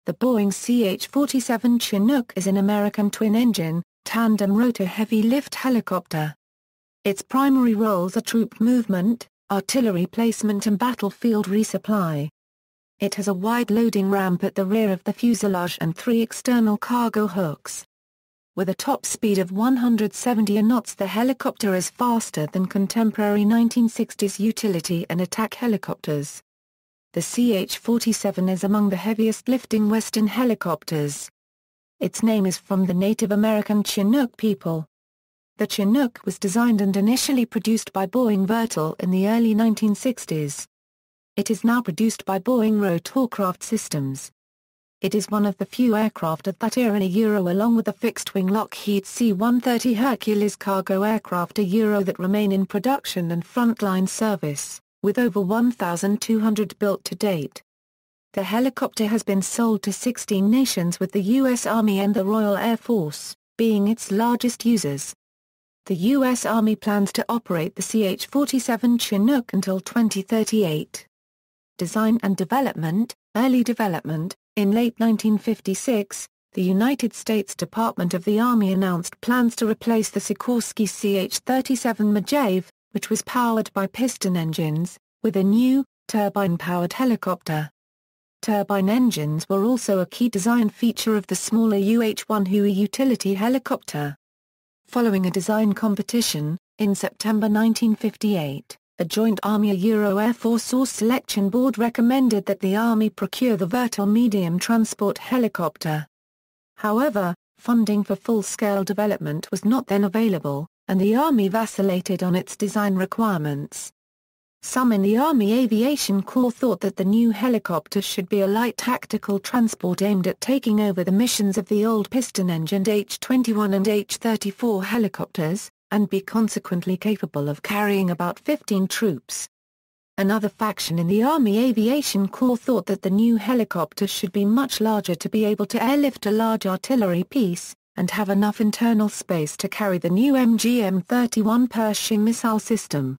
The Boeing CH-47 Chinook is an American twin-engine, tandem rotor heavy-lift helicopter. Its primary roles are troop movement, artillery placement and battlefield resupply. It has a wide loading ramp at the rear of the fuselage and 3 external cargo hooks. With a top speed of 170 knots, the helicopter is faster than contemporary 1960s utility and attack helicopters. The CH-47 is among the heaviest lifting Western helicopters. Its name is from the Native American Chinook people. The Chinook was designed and initially produced by Boeing Vertol in the early 1960s. It is now produced by Boeing Rotorcraft Systems. It is one of the few aircraft of that era along with the fixed-wing Lockheed C-130 Hercules cargo aircraft that remain in production and frontline service, with over 1,200 built to date. The helicopter has been sold to 16 nations, with the U.S. Army and the Royal Air Force being its largest users. The U.S. Army plans to operate the CH-47 Chinook until 2038. Design and development. Early development. In late 1956, the United States Department of the Army announced plans to replace the Sikorsky CH-37 Majave, which was powered by piston engines, with a new, turbine-powered helicopter. Turbine engines were also a key design feature of the smaller UH-1 Huey utility helicopter. Following a design competition, in September 1958, a joint Army-Air Force Source Selection Board recommended that the Army procure the Vertel medium transport helicopter. However, funding for full-scale development was not then available, and the Army vacillated on its design requirements. Some in the Army Aviation Corps thought that the new helicopter should be a light tactical transport aimed at taking over the missions of the old piston-engined H-21 and H-34 helicopters, and be consequently capable of carrying about 15 troops. Another faction in the Army Aviation Corps thought that the new helicopter should be much larger to be able to airlift a large artillery piece, and have enough internal space to carry the new MGM-31 Pershing missile system.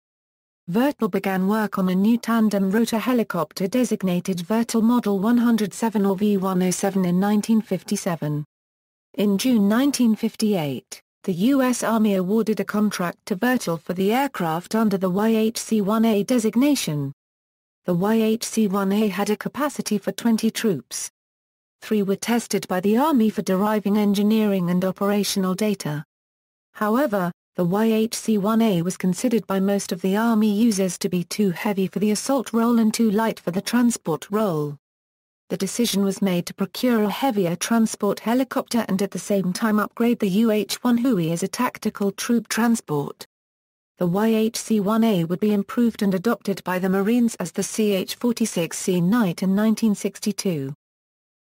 Vertel began work on a new tandem rotor helicopter designated Vertel Model 107 or V107 in 1957. In June 1958, the U.S. Army awarded a contract to Vertel for the aircraft under the Chc1A designation. The Chc1A had a capacity for 20 troops. 3 were tested by the Army for deriving engineering and operational data. However, the Chc1A was considered by most of the Army users to be too heavy for the assault role and too light for the transport role. The decision was made to procure a heavier transport helicopter and at the same time upgrade the UH-1 Huey as a tactical troop transport. The Chc1A would be improved and adopted by the Marines as the CH-46C Knight in 1962.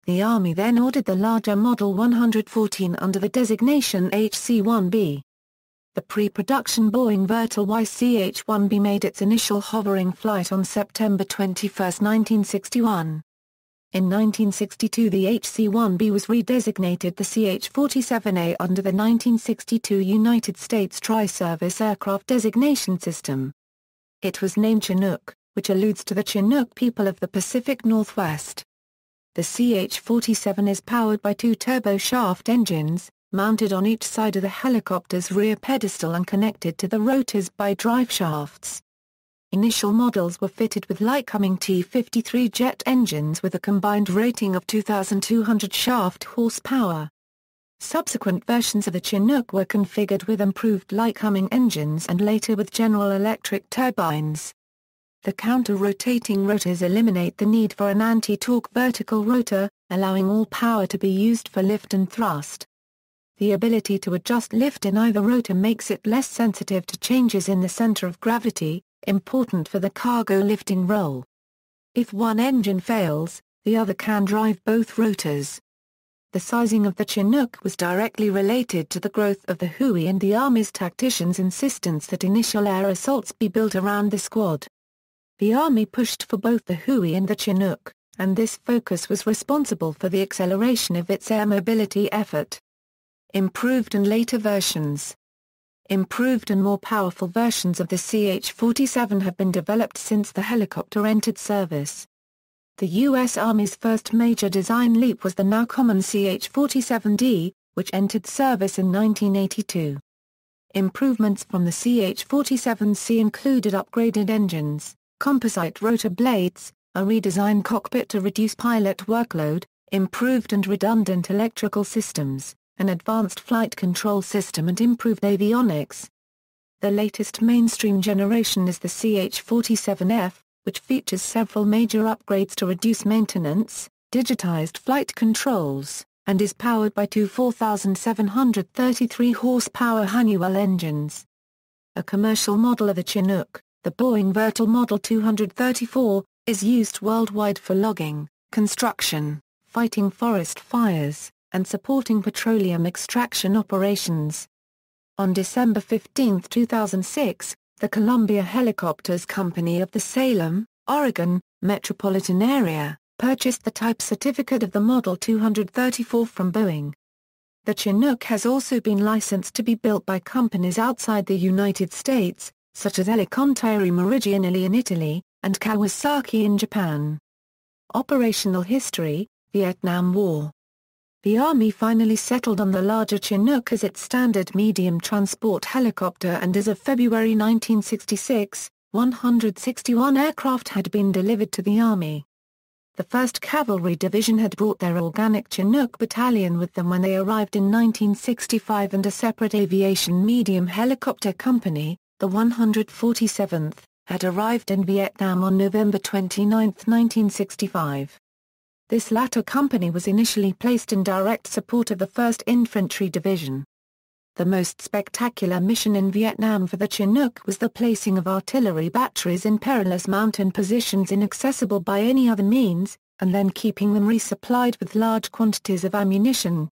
The Army then ordered the larger Model 114 under the designation HC-1B. The pre-production Boeing Vertol CH-1B made its initial hovering flight on September 21, 1961. In 1962 the HC-1B was redesignated the CH-47A under the 1962 United States Tri-Service Aircraft Designation System. It was named Chinook, which alludes to the Chinook people of the Pacific Northwest. The CH-47 is powered by 2 turboshaft engines, mounted on each side of the helicopter's rear pedestal and connected to the rotors by drive shafts. Initial models were fitted with Lycoming T-53 jet engines with a combined rating of 2,200 shaft horsepower. Subsequent versions of the Chinook were configured with improved Lycoming engines and later with General Electric turbines. The counter-rotating rotors eliminate the need for an anti-torque vertical rotor, allowing all power to be used for lift and thrust. The ability to adjust lift in either rotor makes it less sensitive to changes in the center of gravity, important for the cargo lifting role. If one engine fails, the other can drive both rotors. The sizing of the Chinook was directly related to the growth of the Huey and the Army's tacticians' insistence that initial air assaults be built around the squad. The Army pushed for both the Huey and the Chinook, and this focus was responsible for the acceleration of its air mobility effort. Improved and later versions. Improved and more powerful versions of the CH-47 have been developed since the helicopter entered service. The U.S. Army's first major design leap was the now common CH-47D, which entered service in 1982. Improvements from the CH-47C included upgraded engines, composite rotor blades, a redesigned cockpit to reduce pilot workload, improved and redundant electrical systems, an advanced flight control system and improved avionics. The latest mainstream generation is the CH-47F, which features several major upgrades to reduce maintenance, digitized flight controls, and is powered by two 4,733 horsepower Honeywell engines. A commercial model of the Chinook, the Boeing Vertol Model 234, is used worldwide for logging, construction, fighting forest fires, and supporting petroleum extraction operations. On December 15, 2006, the Columbia Helicopters Company of the Salem, Oregon, metropolitan area, purchased the type certificate of the Model 234 from Boeing. The Chinook has also been licensed to be built by companies outside the United States, such as Helicopteri Meridionali in Italy, and Kawasaki in Japan. Operational history: Vietnam War. The Army finally settled on the larger Chinook as its standard medium transport helicopter, and as of February 1966, 161 aircraft had been delivered to the Army. The 1st Cavalry Division had brought their organic Chinook battalion with them when they arrived in 1965, and a separate aviation medium helicopter company, the 147th, had arrived in Vietnam on November 29, 1965. This latter company was initially placed in direct support of the 1st Infantry Division. The most spectacular mission in Vietnam for the Chinook was the placing of artillery batteries in perilous mountain positions inaccessible by any other means, and then keeping them resupplied with large quantities of ammunition.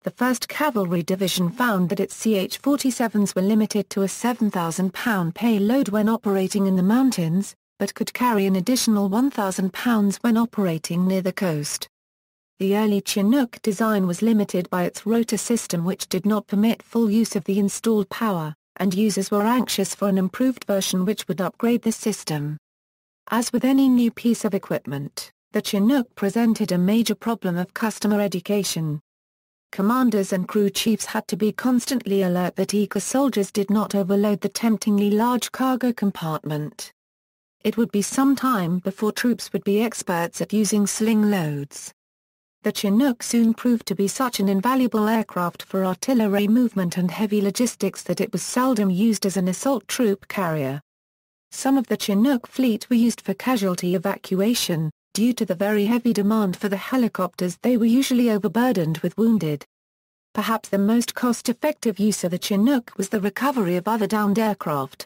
The 1st Cavalry Division found that its CH-47s were limited to a 7,000-pound payload when operating in the mountains, but could carry an additional 1,000 pounds when operating near the coast. The early Chinook design was limited by its rotor system, which did not permit full use of the installed power, and users were anxious for an improved version which would upgrade the system. As with any new piece of equipment, the Chinook presented a major problem of customer education. Commanders and crew chiefs had to be constantly alert that eager soldiers did not overload the temptingly large cargo compartment. It would be some time before troops would be experts at using sling loads. The Chinook soon proved to be such an invaluable aircraft for artillery movement and heavy logistics that it was seldom used as an assault troop carrier. Some of the Chinook fleet were used for casualty evacuation. Due to the very heavy demand for the helicopters, they were usually overburdened with wounded. Perhaps the most cost-effective use of the Chinook was the recovery of other downed aircraft.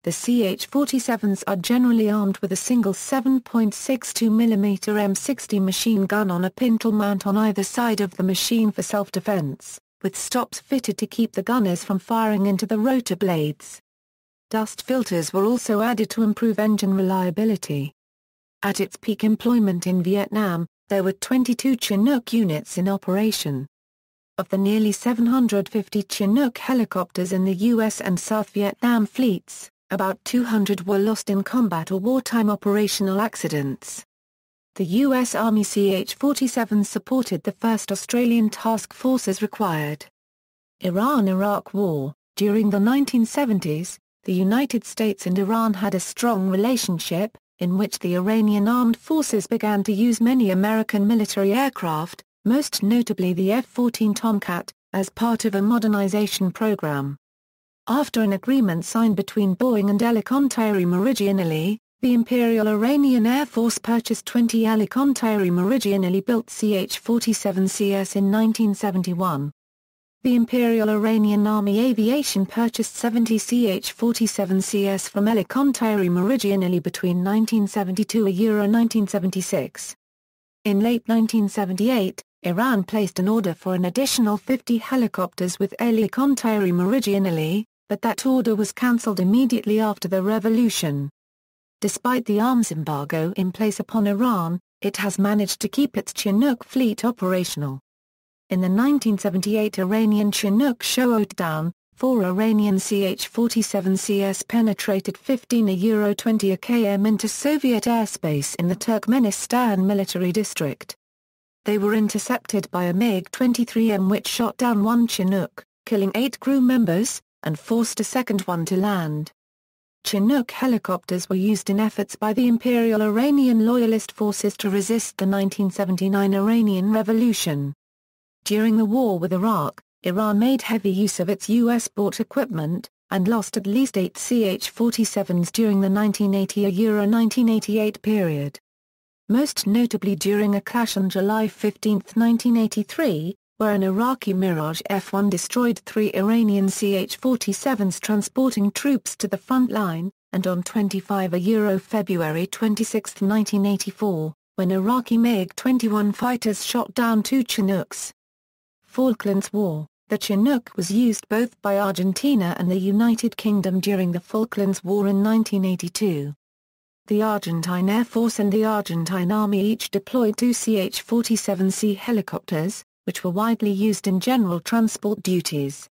The CH-47s are generally armed with a single 7.62mm M60 machine gun on a pintle mount on either side of the machine for self-defense, with stops fitted to keep the gunners from firing into the rotor blades. Dust filters were also added to improve engine reliability. At its peak employment in Vietnam, there were 22 Chinook units in operation. Of the nearly 750 Chinook helicopters in the U.S. and South Vietnam fleets, about 200 were lost in combat or wartime operational accidents. The U.S. Army CH-47 supported the first Australian task forces required. Iran-Iraq War. During the 1970s, the United States and Iran had a strong relationship, in which the Iranian armed forces began to use many American military aircraft, most notably the F-14 Tomcat, as part of a modernization program. After an agreement signed between Boeing and Helicopteri Meridionali, the Imperial Iranian Air Force purchased 20 Helicopteri Meridionali built CH-47CS in 1971. The Imperial Iranian Army Aviation purchased 70 CH-47CS from Helicopteri Meridionali between 1972 and 1976. In late 1978, Iran placed an order for an additional 50 helicopters with Helicopteri Meridionali, but that order was cancelled immediately after the revolution. Despite the arms embargo in place upon Iran, it has managed to keep its Chinook fleet operational. In the 1978 Iranian Chinook showdown, 4 Iranian Ch-47Cs penetrated 15 km into Soviet airspace in the Turkmenistan military district. They were intercepted by a MiG-23M which shot down one Chinook, killing 8 crew members, and forced a second one to land. Chinook helicopters were used in efforts by the Imperial Iranian Loyalist forces to resist the 1979 Iranian Revolution. During the war with Iraq, Iran made heavy use of its U.S.-bought equipment, and lost at least 8 Ch-47s during the 1980–1988 period. Most notably during a clash on July 15, 1983, where an Iraqi Mirage F-1 destroyed 3 Iranian Ch-47s transporting troops to the front line, and on 25 February 26, 1984, when Iraqi MiG-21 fighters shot down 2 Chinooks. Falklands War. The Chinook was used both by Argentina and the United Kingdom during the Falklands War in 1982. The Argentine Air Force and the Argentine Army each deployed 2 Ch-47C helicopters, which were widely used in general transport duties.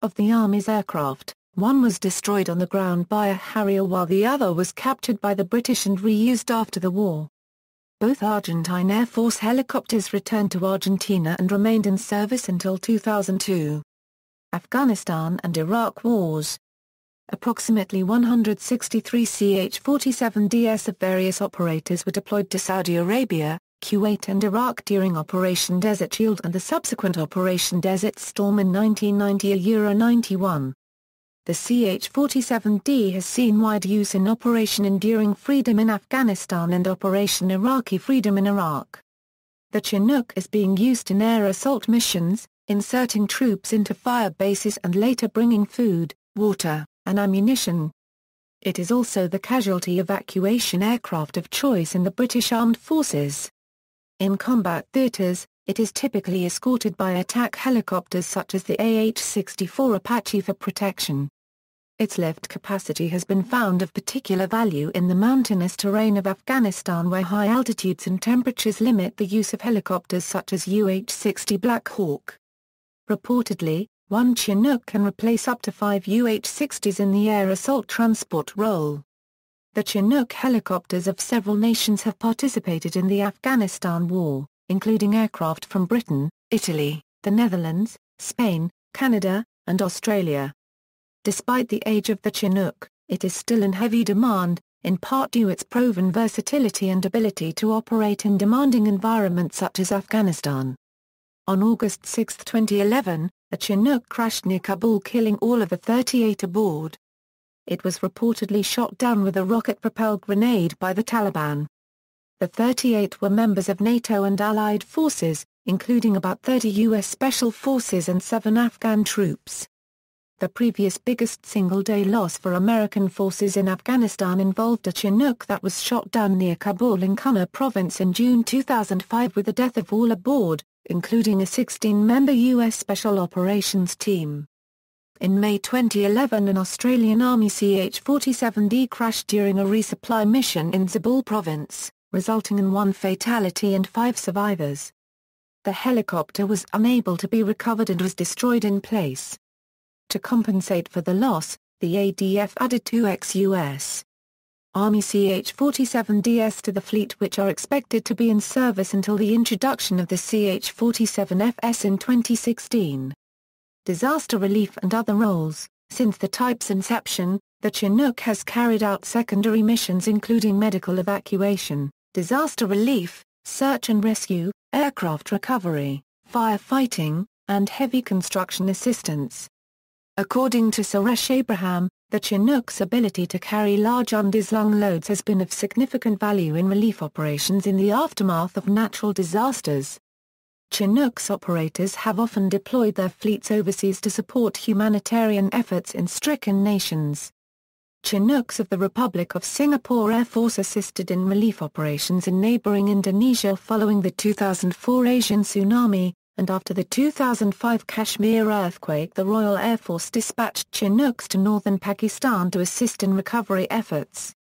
Of the Army's aircraft, one was destroyed on the ground by a Harrier while the other was captured by the British and reused after the war. Both Argentine Air Force helicopters returned to Argentina and remained in service until 2002. Afghanistan and Iraq wars. Approximately 163 Ch-47Ds of various operators were deployed to Saudi Arabia, Kuwait and Iraq during Operation Desert Shield and the subsequent Operation Desert Storm in 1990–91. The Ch-47D has seen wide use in Operation Enduring Freedom in Afghanistan and Operation Iraqi Freedom in Iraq. The Chinook is being used in air assault missions, inserting troops into fire bases and later bringing food, water, and ammunition. It is also the casualty evacuation aircraft of choice in the British Armed Forces. In combat theaters, it is typically escorted by attack helicopters such as the AH-64 Apache for protection. Its lift capacity has been found of particular value in the mountainous terrain of Afghanistan where high altitudes and temperatures limit the use of helicopters such as UH-60 Black Hawk. Reportedly, one Chinook can replace up to 5 UH-60s in the air assault transport role. The Chinook helicopters of several nations have participated in the Afghanistan War, including aircraft from Britain, Italy, the Netherlands, Spain, Canada, and Australia. Despite the age of the Chinook, it is still in heavy demand, in part due to its proven versatility and ability to operate in demanding environments such as Afghanistan. On August 6, 2011, a Chinook crashed near Kabul killing all of the 38 aboard. It was reportedly shot down with a rocket-propelled grenade by the Taliban. The 38 were members of NATO and Allied forces, including about 30 U.S. Special Forces and 7 Afghan troops. The previous biggest single-day loss for American forces in Afghanistan involved a Chinook that was shot down near Kabul in Kunar province in June 2005 with the death of all aboard, including a 16-member U.S. Special Operations team. In May 2011 an Australian Army Ch-47D crashed during a resupply mission in Zabul province, resulting in 1 fatality and 5 survivors. The helicopter was unable to be recovered and was destroyed in place. To compensate for the loss, the ADF added 2 ex-US Army Ch-47Ds to the fleet which are expected to be in service until the introduction of the Ch-47Fs in 2016. Disaster relief and other roles. Since the type's inception, the Chinook has carried out secondary missions including medical evacuation, disaster relief, search and rescue, aircraft recovery, firefighting, and heavy construction assistance. According to Suresh Abraham, the Chinook's ability to carry large undisslung loads has been of significant value in relief operations in the aftermath of natural disasters. Chinook's operators have often deployed their fleets overseas to support humanitarian efforts in stricken nations. Chinooks of the Republic of Singapore Air Force assisted in relief operations in neighboring Indonesia following the 2004 Asian tsunami, and after the 2005 Kashmir earthquake the Royal Air Force dispatched Chinooks to northern Pakistan to assist in recovery efforts.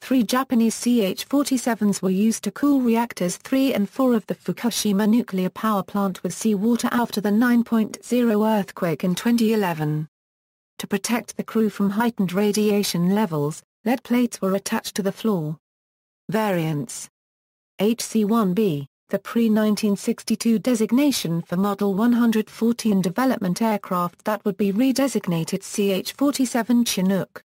3 Japanese Ch-47s were used to cool reactors 3 and 4 of the Fukushima nuclear power plant with seawater after the 9.0 earthquake in 2011. To protect the crew from heightened radiation levels, lead plates were attached to the floor. Variants: Hc1b, the pre-1962 designation for Model 140 in development aircraft that would be redesignated CH-47 Chinook.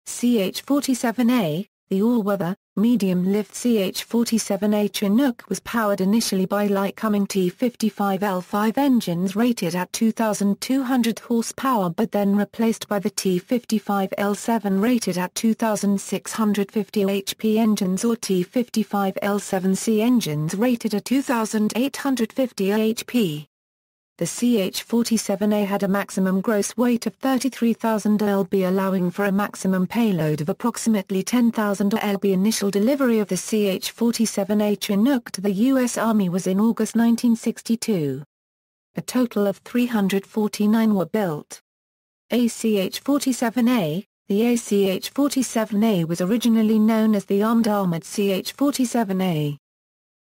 CH-47A, the all-weather, medium-lift CH-47A Chinook was powered initially by Lycoming T-55L5 engines rated at 2,200 horsepower but then replaced by the T-55L7 rated at 2,650 HP engines or T-55L7C engines rated at 2,850 HP. The CH-47A had a maximum gross weight of 33,000 lb, allowing for a maximum payload of approximately 10,000 lb. Initial delivery of the CH-47A Chinook to the U.S. Army was in August 1962. A total of 349 were built. ACH-47A. The ACH-47A was originally known as the Armed Armored CH-47A.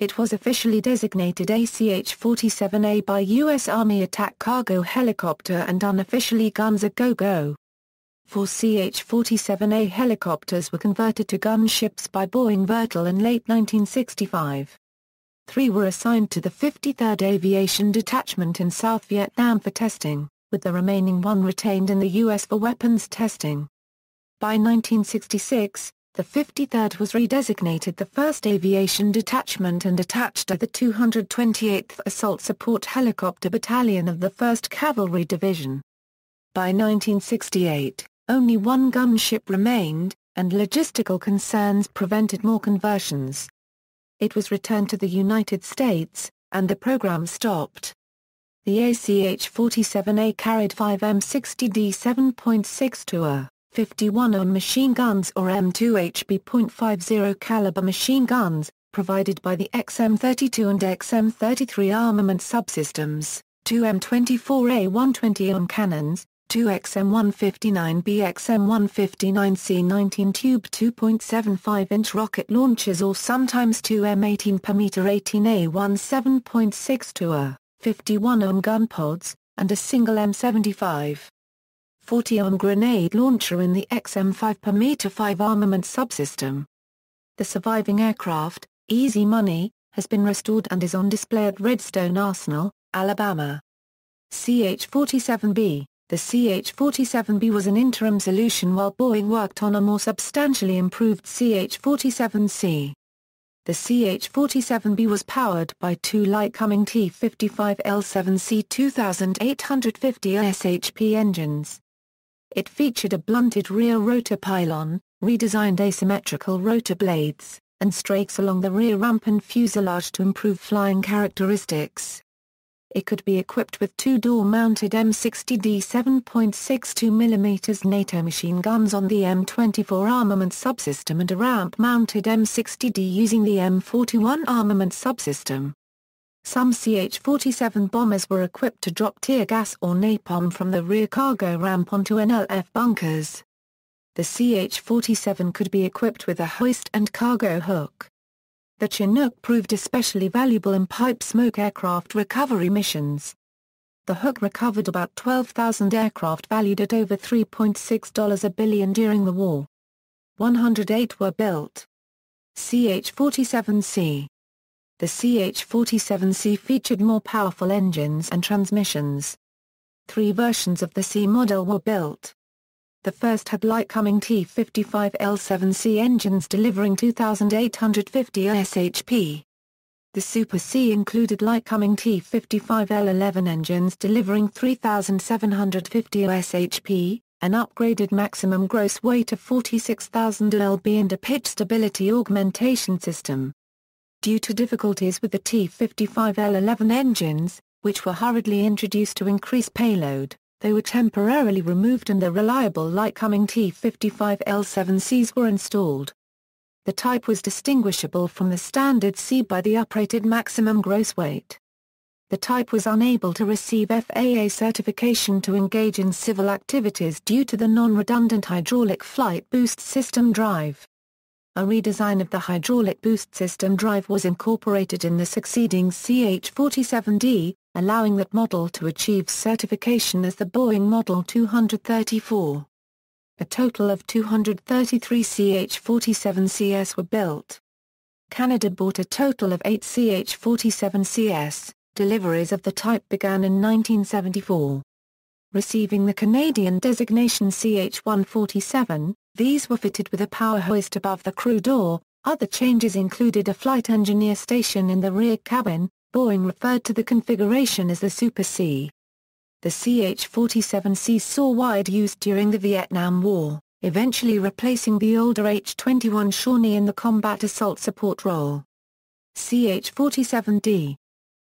It was officially designated ACH-47A by U.S. Army Attack Cargo Helicopter and unofficially Guns A Go-Go. 4 CH-47A helicopters were converted to gunships by Boeing Vertol in late 1965. 3 were assigned to the 53rd Aviation Detachment in South Vietnam for testing, with the remaining 1 retained in the U.S. for weapons testing. By 1966, the 53rd was redesignated the 1st Aviation Detachment and attached to the 228th Assault Support Helicopter Battalion of the 1st Cavalry Division. By 1968, only 1 gunship remained, and logistical concerns prevented more conversions. It was returned to the United States, and the program stopped. The ACH-47A carried 5 M60D 7.62 51 machine guns or M2HB.50 caliber machine guns, provided by the XM32 and XM33 armament subsystems, 2 M24A120 cannons, 2 XM159B XM159C 19-tube 2.75-inch rocket launchers or sometimes 2 M18 per meter 18A1 7.62 51 gun pods, and a single M75. 40 grenade launcher in the XM5 per meter 5 armament subsystem. The surviving aircraft, Easy Money, has been restored and is on display at Redstone Arsenal, Alabama. CH-47B. The CH-47B was an interim solution while Boeing worked on a more substantially improved CH-47C. The CH-47B was powered by 2 Lycoming T-55L7C 2850 SHP engines. It featured a blunted rear rotor pylon, redesigned asymmetrical rotor blades, and strakes along the rear ramp and fuselage to improve flying characteristics. It could be equipped with 2 door-mounted M60D 7.62mm NATO machine guns on the M24 armament subsystem and a ramp-mounted M60D using the M41 armament subsystem. Some CH-47 bombers were equipped to drop tear gas or napalm from the rear cargo ramp onto NLF bunkers. The CH-47 could be equipped with a hoist and cargo hook. The Chinook proved especially valuable in pipe smoke aircraft recovery missions. The hook recovered about 12,000 aircraft valued at over $3.6 billion during the war. 108 were built. CH-47C. The CH-47C featured more powerful engines and transmissions. 3 versions of the C model were built. The first had Lycoming T-55L7C engines delivering 2,850 SHP. The Super C included Lycoming T-55L11 engines delivering 3,750 SHP, an upgraded maximum gross weight of 46,000 lb and a pitch stability augmentation system. Due to difficulties with the T-55L11 engines, which were hurriedly introduced to increase payload, they were temporarily removed and the reliable Lycoming T-55L7Cs were installed. The type was distinguishable from the standard C by the uprated maximum gross weight. The type was unable to receive FAA certification to engage in civil activities due to the non-redundant hydraulic flight boost system drive. A redesign of the hydraulic boost system drive was incorporated in the succeeding CH-47D, allowing that model to achieve certification as the Boeing Model 234. A total of 233 CH-47Cs were built. Canada bought a total of 8 CH-47Cs. Deliveries of the type began in 1974. Receiving the Canadian designation CH-147, these were fitted with a power hoist above the crew door. Other changes included a flight engineer station in the rear cabin. Boeing referred to the configuration as the Super C. The CH-47C saw wide use during the Vietnam War, eventually replacing the older H-21 Shawnee in the combat assault support role. CH-47D.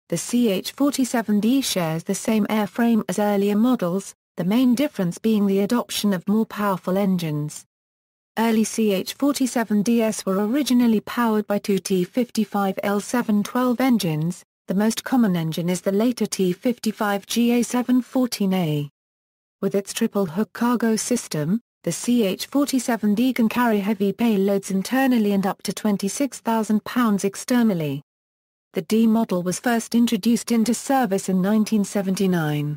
The CH-47D shares the same airframe as earlier models, the main difference being the adoption of more powerful engines. Early CH-47Ds were originally powered by two T-55L712 engines. The most common engine is the later T-55GA714A. With its triple-hook cargo system, the CH-47D can carry heavy payloads internally and up to 26,000 pounds externally. The D model was first introduced into service in 1979.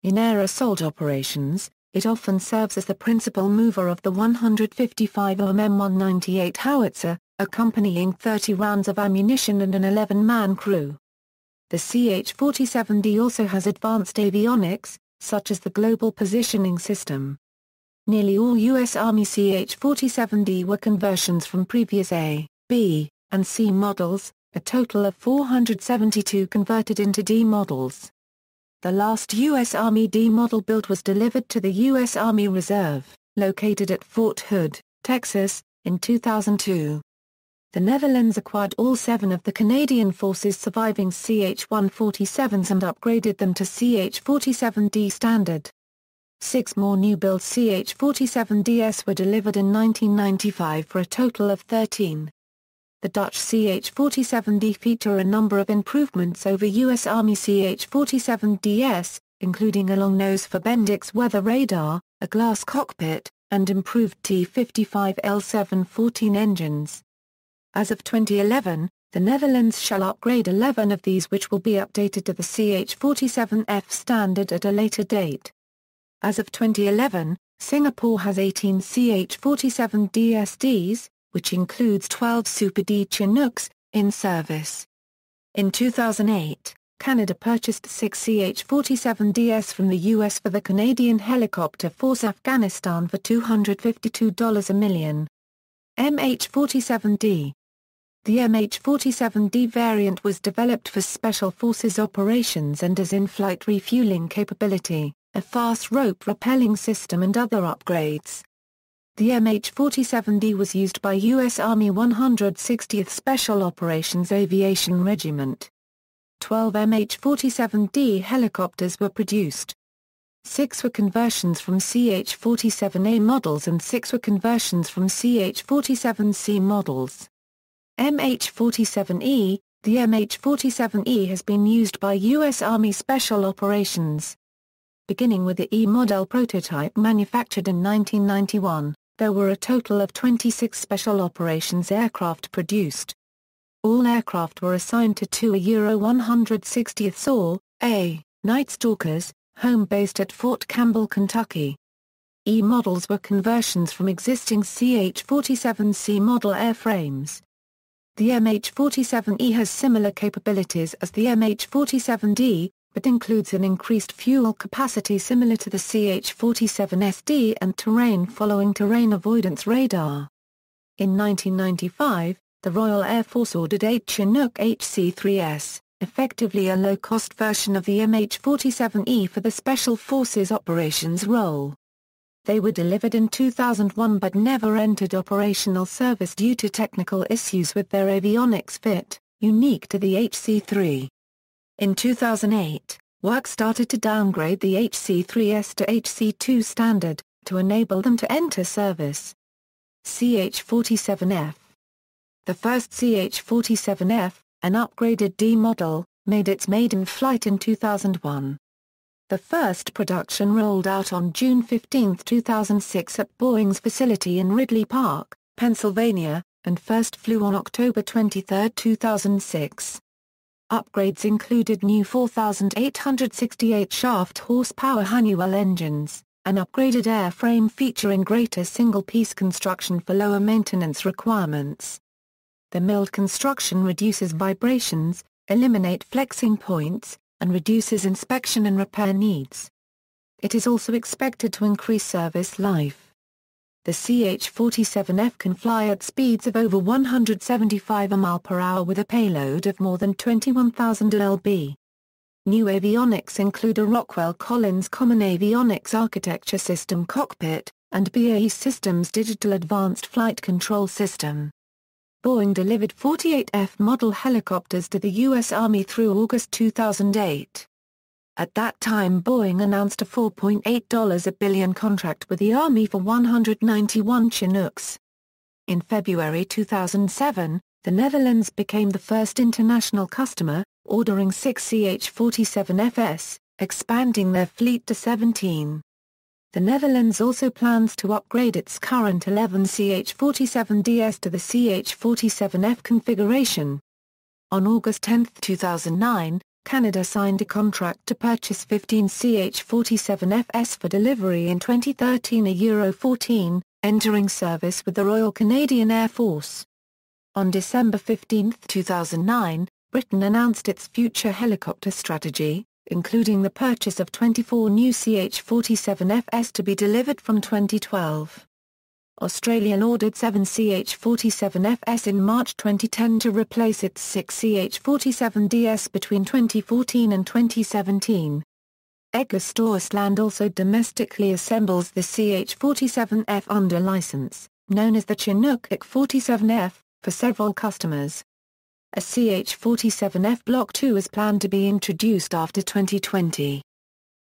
In air assault operations, it often serves as the principal mover of the 155 M198 howitzer, accompanying 30 rounds of ammunition and an 11-man crew. The CH-47D also has advanced avionics, such as the Global Positioning System. Nearly all U.S. Army CH-47D were conversions from previous A, B, and C models, a total of 472 converted into D models. The last U.S. Army D model built was delivered to the U.S. Army Reserve, located at Fort Hood, Texas, in 2002. The Netherlands acquired all 7 of the Canadian Forces' surviving CH-147s and upgraded them to CH-47D standard. 6 more new-build CH-47Ds were delivered in 1995 for a total of 13. The Dutch CH-47D feature a number of improvements over U.S. Army CH-47Ds, including a long nose for Bendix weather radar, a glass cockpit, and improved T-55L714 engines. As of 2011, the Netherlands shall upgrade 11 of these, which will be updated to the CH-47f standard at a later date. As of 2011, Singapore has 18 CH-47DSDs, which includes 12 Super D Chinooks, in service. In 2008, Canada purchased 6 CH-47Ds from the U.S. for the Canadian Helicopter Force Afghanistan for $252 a million. MH-47D. The MH-47D variant was developed for Special Forces operations and has in-flight refueling capability, a fast rope rappelling system and other upgrades. The MH-47D was used by U.S. Army 160th Special Operations Aviation Regiment. 12 MH-47D helicopters were produced. 6 were conversions from CH-47A models and 6 were conversions from CH-47C models. MH-47E. The MH-47E has been used by U.S. Army Special Operations. Beginning with the E model prototype manufactured in 1991, there were a total of 26 Special Operations aircraft produced. All aircraft were assigned to 2 160th SAW, A, Night Stalkers, home-based at Fort Campbell, Kentucky. E models were conversions from existing CH-47C model airframes. The MH-47E has similar capabilities as the MH-47D, but includes an increased fuel capacity similar to the CH-47SD and terrain-following terrain avoidance radar. In 1995, the Royal Air Force ordered 8 Chinook Hc3s, effectively a low-cost version of the MH-47E for the Special Forces operations role. They were delivered in 2001 but never entered operational service due to technical issues with their avionics fit, unique to the HC-3. In 2008, work started to downgrade the HC-3s to HC-2 standard, to enable them to enter service. CH-47f. The first CH-47f, an upgraded D model, made its maiden flight in 2001. The first production rolled out on June 15, 2006 at Boeing's facility in Ridley Park, Pennsylvania, and first flew on October 23, 2006. Upgrades included new 4,868 shaft horsepower Honeywell engines, an upgraded airframe featuring greater single-piece construction for lower maintenance requirements. The milled construction reduces vibrations, eliminate flexing points, and reduces inspection and repair needs. It is also expected to increase service life. The CH-47F can fly at speeds of over 175 mph with a payload of more than 21,000 lb. New avionics include a Rockwell Collins Common Avionics Architecture System cockpit, and BAE Systems Digital Advanced Flight Control System. Boeing delivered 48 F model helicopters to the U.S. Army through August 2008. At that time Boeing announced a $4.8 billion contract with the Army for 191 Chinooks. In February 2007, the Netherlands became the first international customer, ordering 6 CH-47Fs, expanding their fleet to 17. The Netherlands also plans to upgrade its current 11 CH-47Ds to the CH-47F configuration. On August 10, 2009, Canada signed a contract to purchase 15 CH-47Fs for delivery in 2013, a Euro 14, entering service with the Royal Canadian Air Force. On December 15, 2009, Britain announced its future helicopter strategy, including the purchase of 24 new CH-47Fs to be delivered from 2012. Australia ordered 7 CH-47Fs in March 2010 to replace its 6 CH-47Ds between 2014 and 2017. Eggers-Storsland also domestically assembles the CH-47F under license, known as the Chinook Hc1, for several customers. A CH-47f Block 2 is planned to be introduced after 2020.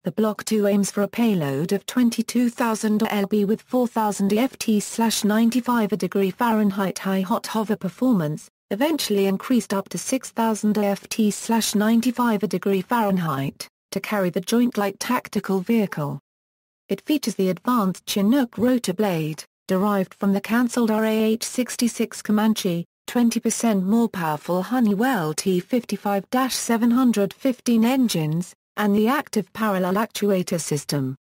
The Block 2 aims for a payload of 22,000 lb with 4,000 ft/95° high hot hover performance, eventually increased up to 6,000 ft/95° to carry the Joint Light Tactical Vehicle. It features the advanced Chinook rotor blade, derived from the cancelled RAH-66 Comanche, 20% more powerful Honeywell T55-715 engines, and the active parallel actuator system.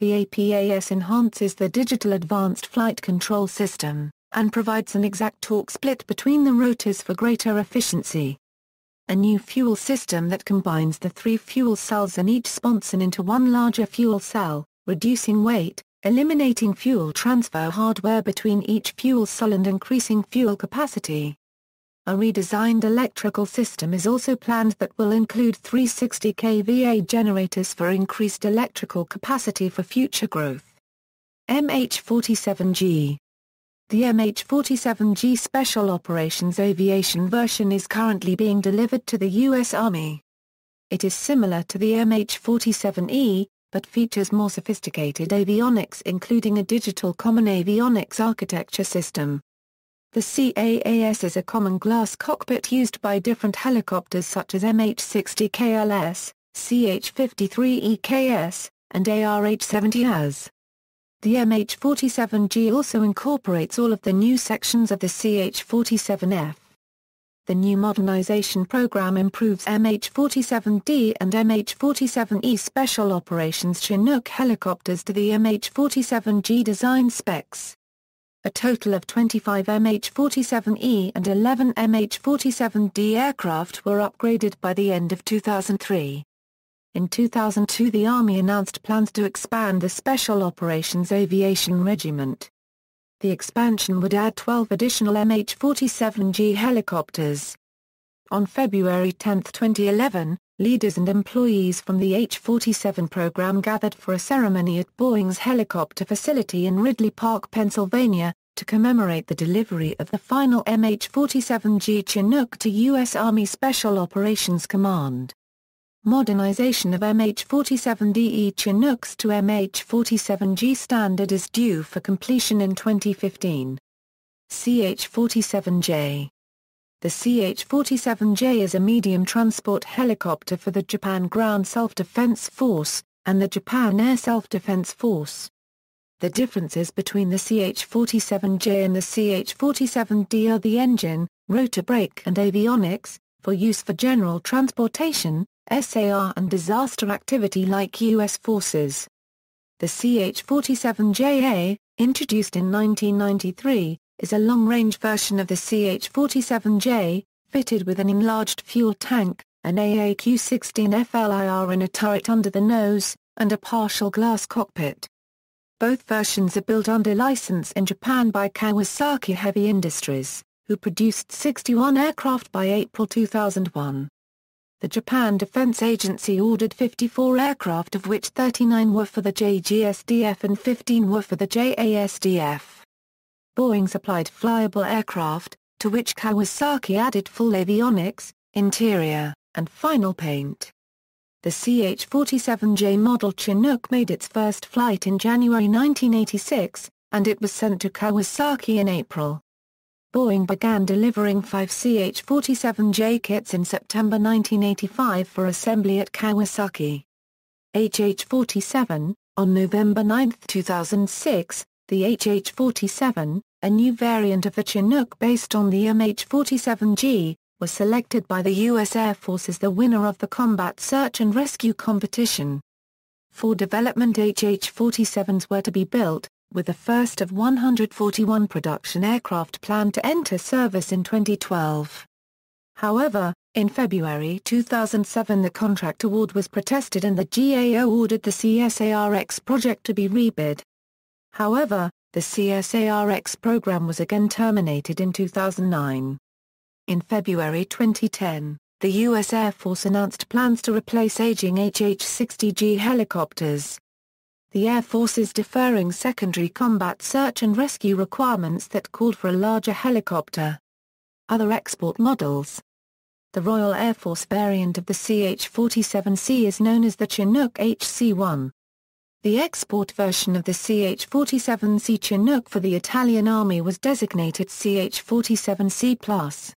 The APAS enhances the digital advanced flight control system, and provides an exact torque split between the rotors for greater efficiency. A new fuel system that combines the 3 fuel cells in each sponson into one larger fuel cell, reducing weight, eliminating fuel transfer hardware between each fuel cell and increasing fuel capacity. A redesigned electrical system is also planned that will include 360 kVA generators for increased electrical capacity for future growth. MH-47G. The MH-47G Special Operations Aviation version is currently being delivered to the U.S. Army. It is similar to the MH-47E, but features more sophisticated avionics including a digital common avionics architecture system. The CAAS is a common glass cockpit used by different helicopters such as MH-60KLS, CH-53EKS, and ARH-70AS. The MH-47G also incorporates all of the new sections of the CH-47F. The new modernization program improves MH-47D and MH-47E Special Operations Chinook helicopters to the MH-47G design specs. A total of 25 MH-47E and 11 MH-47D aircraft were upgraded by the end of 2003. In 2002 the Army announced plans to expand the Special Operations Aviation Regiment. The expansion would add 12 additional MH-47G helicopters. On February 10, 2011, leaders and employees from the H-47 program gathered for a ceremony at Boeing's helicopter facility in Ridley Park, Pennsylvania, to commemorate the delivery of the final MH-47G Chinook to U.S. Army Special Operations Command. Modernization of MH-47DE Chinooks to MH-47G standard is due for completion in 2015. CH-47J. The CH-47J is a medium transport helicopter for the Japan Ground Self-Defense Force, and the Japan Air Self-Defense Force. The differences between the CH-47J and the CH-47D are the engine, rotor brake and avionics. for use for general transportation, SAR and disaster activity like U.S. forces. The CH-47J, introduced in 1993, is a long-range version of the CH-47J, fitted with an enlarged fuel tank, an AAQ-16 FLIR in a turret under the nose, and a partial glass cockpit. Both versions are built under license in Japan by Kawasaki Heavy Industries, who produced 61 aircraft by April 2001. The Japan Defense Agency ordered 54 aircraft, of which 39 were for the JGSDF and 15 were for the JASDF. Boeing supplied flyable aircraft, to which Kawasaki added full avionics, interior, and final paint. The CH-47J model Chinook made its first flight in January 1986, and it was sent to Kawasaki in April. Boeing began delivering 5 CH-47J kits in September 1985 for assembly at Kawasaki. HH-47, on November 9, 2006, the HH-47, a new variant of the Chinook based on the MH-47G, was selected by the U.S. Air Force as the winner of the Combat Search and Rescue competition. 4 development HH-47s were to be built, with the first of 141 production aircraft planned to enter service in 2012. However, in February 2007 the contract award was protested and the GAO ordered the CSARX project to be rebid. However, the CSARX program was again terminated in 2009. In February 2010, the U.S. Air Force announced plans to replace aging HH-60G helicopters. The Air Force is deferring secondary combat search and rescue requirements that called for a larger helicopter. Other export models. The Royal Air Force variant of the CH-47C is known as the Chinook Hc1. The export version of the CH-47C Chinook for the Italian Army was designated CH-47C+.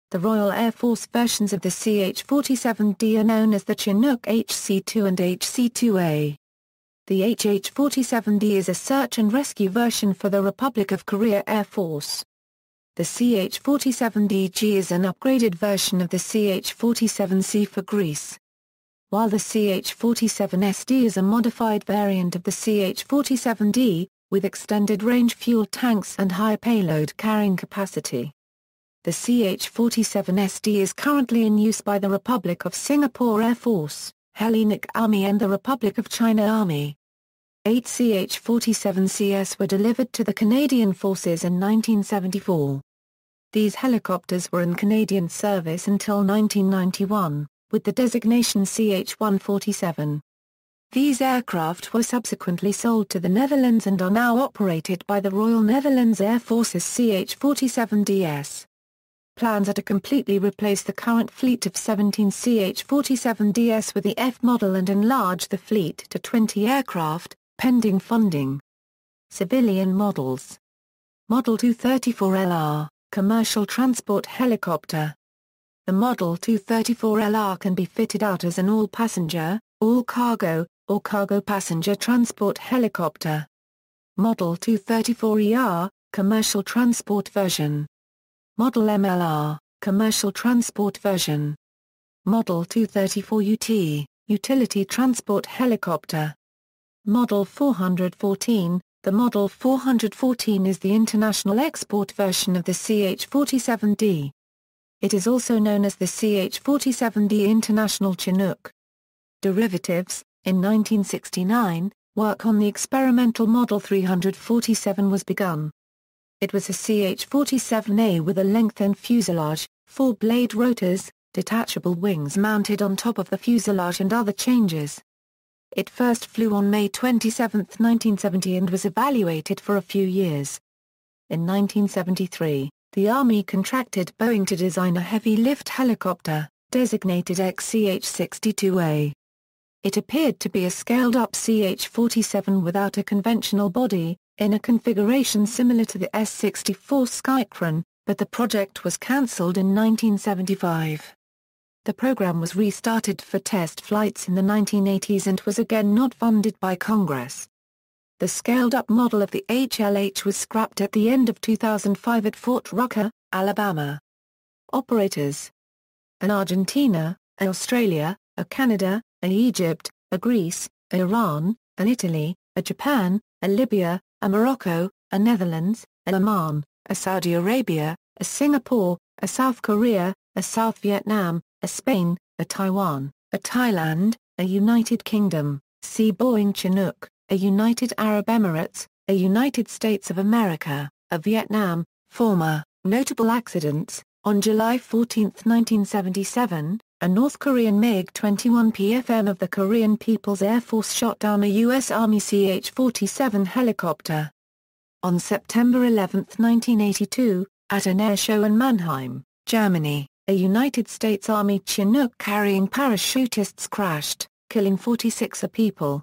The Royal Air Force versions of the CH-47D are known as the Chinook Hc2 and Hc2A. The HH-47D is a search and rescue version for the Republic of Korea Air Force. The CH-47DG is an upgraded version of the CH-47C for Greece. While the CH-47SD is a modified variant of the CH-47D, with extended range fuel tanks and higher payload carrying capacity. The CH-47SD is currently in use by the Republic of Singapore Air Force, Hellenic Army and the Republic of China Army. 8 CH-47CS were delivered to the Canadian Forces in 1974. These helicopters were in Canadian service until 1991, with the designation CH-147. These aircraft were subsequently sold to the Netherlands and are now operated by the Royal Netherlands Air Force's CH-47DS. Plans are to completely replace the current fleet of 17 CH-47DS with the F model and enlarge the fleet to 20 aircraft, pending funding. Civilian models. Model 234LR, commercial transport helicopter. The Model 234LR can be fitted out as an all-passenger, all-cargo, or cargo-passenger transport helicopter. Model 234ER, commercial transport version. Model MLR, commercial transport version. Model 234UT, utility transport helicopter. Model 414, the Model 414 is the international export version of the CH-47D. It is also known as the CH-47D International Chinook. Derivatives. In 1969, work on the experimental Model 347 was begun. It was a CH-47A with a lengthened fuselage, 4-blade rotors, detachable wings mounted on top of the fuselage and other changes. It first flew on May 27, 1970 and was evaluated for a few years. In 1973, the Army contracted Boeing to design a heavy-lift helicopter, designated XCH-62A. It appeared to be a scaled-up CH-47 without a conventional body, in a configuration similar to the S-64 Skytron, but the project was cancelled in 1975. The program was restarted for test flights in the 1980s and was again not funded by Congress. The scaled-up model of the HLH was scrapped at the end of 2005 at Fort Rucker, Alabama. Operators. an Argentina, an Australia, a Canada, a Egypt, a Greece, a Iran, an Italy, a Japan, a Libya, a Morocco, a Netherlands, a Oman, a Saudi Arabia, a Singapore, a South Korea, a South Vietnam, a Spain, a Taiwan, a Thailand, a United Kingdom, c. Boeing Chinook, a United Arab Emirates, a United States of America, a Vietnam. Former notable accidents: on July 14, 1977, a North Korean MiG-21 PFM of the Korean People's Air Force shot down a U.S. Army CH-47 helicopter. On September 11, 1982, at an air show in Mannheim, Germany, a United States Army Chinook carrying parachutists crashed, killing 46 people.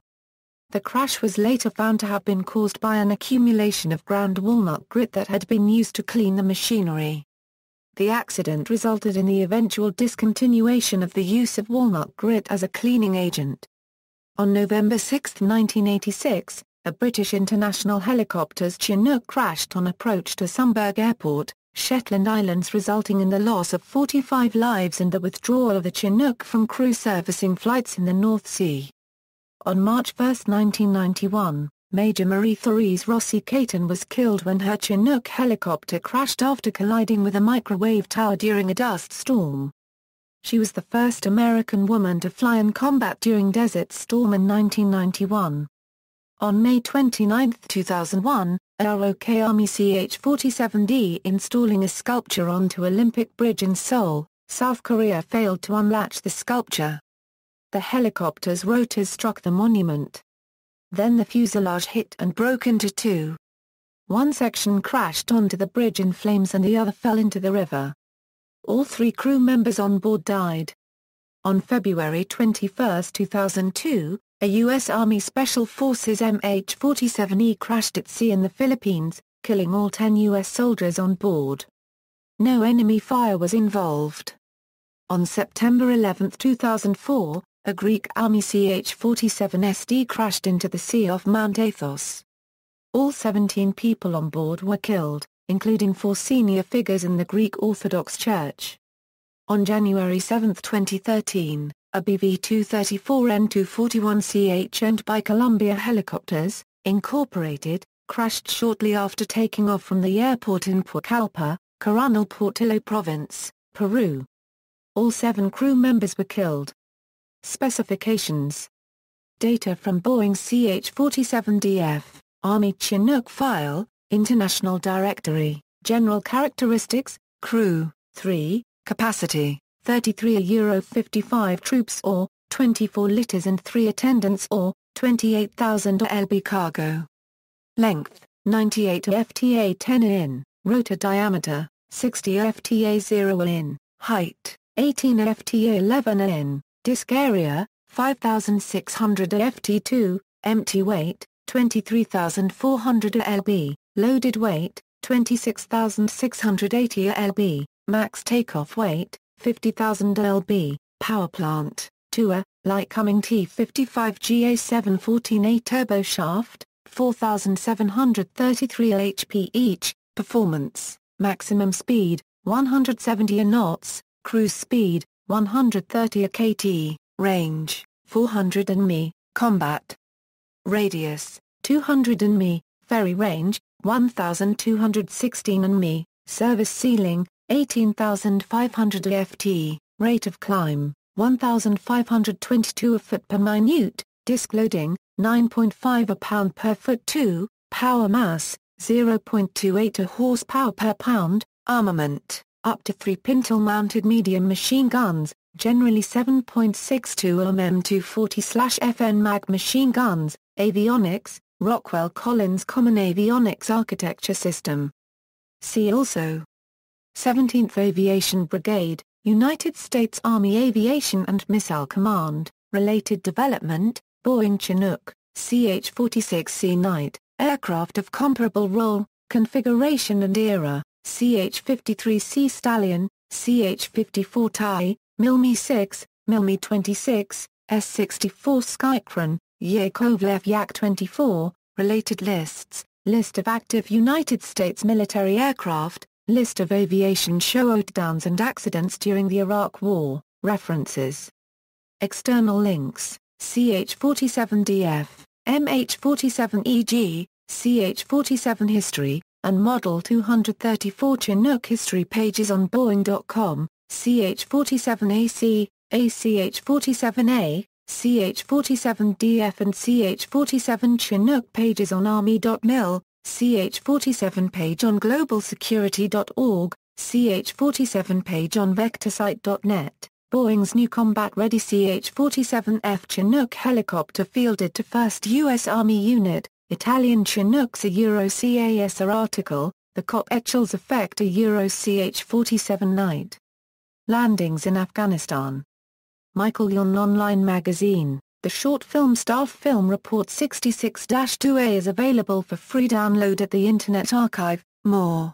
The crash was later found to have been caused by an accumulation of ground walnut grit that had been used to clean the machinery. The accident resulted in the eventual discontinuation of the use of walnut grit as a cleaning agent. On November 6, 1986, a British International Helicopter's Chinook crashed on approach to Sundberg Airport, Shetland Islands, resulting in the loss of 45 lives and the withdrawal of the Chinook from crew servicing flights in the North Sea. On March 1, 1991, Major Marie-Therese Rossi-Caton was killed when her Chinook helicopter crashed after colliding with a microwave tower during a dust storm. She was the first American woman to fly in combat during Desert Storm in 1991. On May 29, 2001, a ROK Army CH-47D installing a sculpture onto Olympic Bridge in Seoul, South Korea failed to unlatch the sculpture. The helicopter's rotors struck the monument. Then the fuselage hit and broke into two. One section crashed onto the bridge in flames and the other fell into the river. All three crew members on board died. On February 21, 2002, a U.S. Army Special Forces MH-47E crashed at sea in the Philippines, killing all 10 U.S. soldiers on board. No enemy fire was involved. On September 11, 2004, a Greek Army CH-47SD crashed into the sea off Mount Athos. All 17 people on board were killed, including 4 senior figures in the Greek Orthodox Church. On January 7, 2013, a BV-234N241CH owned by Columbia Helicopters, Incorporated, crashed shortly after taking off from the airport in Pucallpa, Coronel Portillo Province, Peru. All 7 crew members were killed. Specifications. Data from Boeing CH-47DF, Army Chinook file, International Directory, General Characteristics, Crew, 3, Capacity, 33 Euro 55 troops or, 24 liters and 3 attendants or, 28,000 lb cargo. Length, 98 FTA 10 in, rotor diameter, 60 FTA 0 in, height, 18 FTA 11 in. Disk area, 5,600 ft2, empty weight, 23,400 lb, loaded weight, 26,680 lb, max takeoff weight, 50,000 lb, power plant, 2A, Lycoming T55 GA714A turboshaft, 4,733 HP each, performance, maximum speed, 170 knots, cruise speed, 130 kT, range, 400 mi, combat. Radius, 200 mi, ferry range, 1,216 mi, service ceiling, 18,500 ft, rate of climb, 1,522 foot per minute, disk loading, 9.5 a pound per foot 2, power mass, 0.28 horsepower per pound, armament. Up to 3 pintle-mounted medium machine guns, generally 7.62 mm240/FN mag machine guns, avionics, Rockwell Collins Common Avionics Architecture System. See also: 17th Aviation Brigade, United States Army Aviation and Missile Command, related development, Boeing Chinook, CH-46C Night, aircraft of comparable role, configuration and era. CH-53C Stallion, CH-54 Tai, MIL-Me-6, MIL-Me-26, S-64 Skycran, Yakovlev Yak-24, related lists, list of active United States military aircraft, List of aviation showdowns and accidents during the Iraq War, references. External links, CH-47DF, MH-47EG, CH-47 History, and Model 234 Chinook History pages on Boeing.com, CH-47AC, ACH-47A, CH-47DF and CH-47 Chinook pages on Army.mil, CH-47 page on globalsecurity.org, CH-47 page on vectorsite.net. Boeing's new combat-ready CH-47f Chinook helicopter fielded to 1st U.S. Army Unit, Italian Chinooks a Euro-CASR article, the COP Echels effect a Euro-CH-47 night. Landings in Afghanistan. Michael Yon Online Magazine, the short film Staff Film Report 66-2A is available for free download at the Internet Archive. More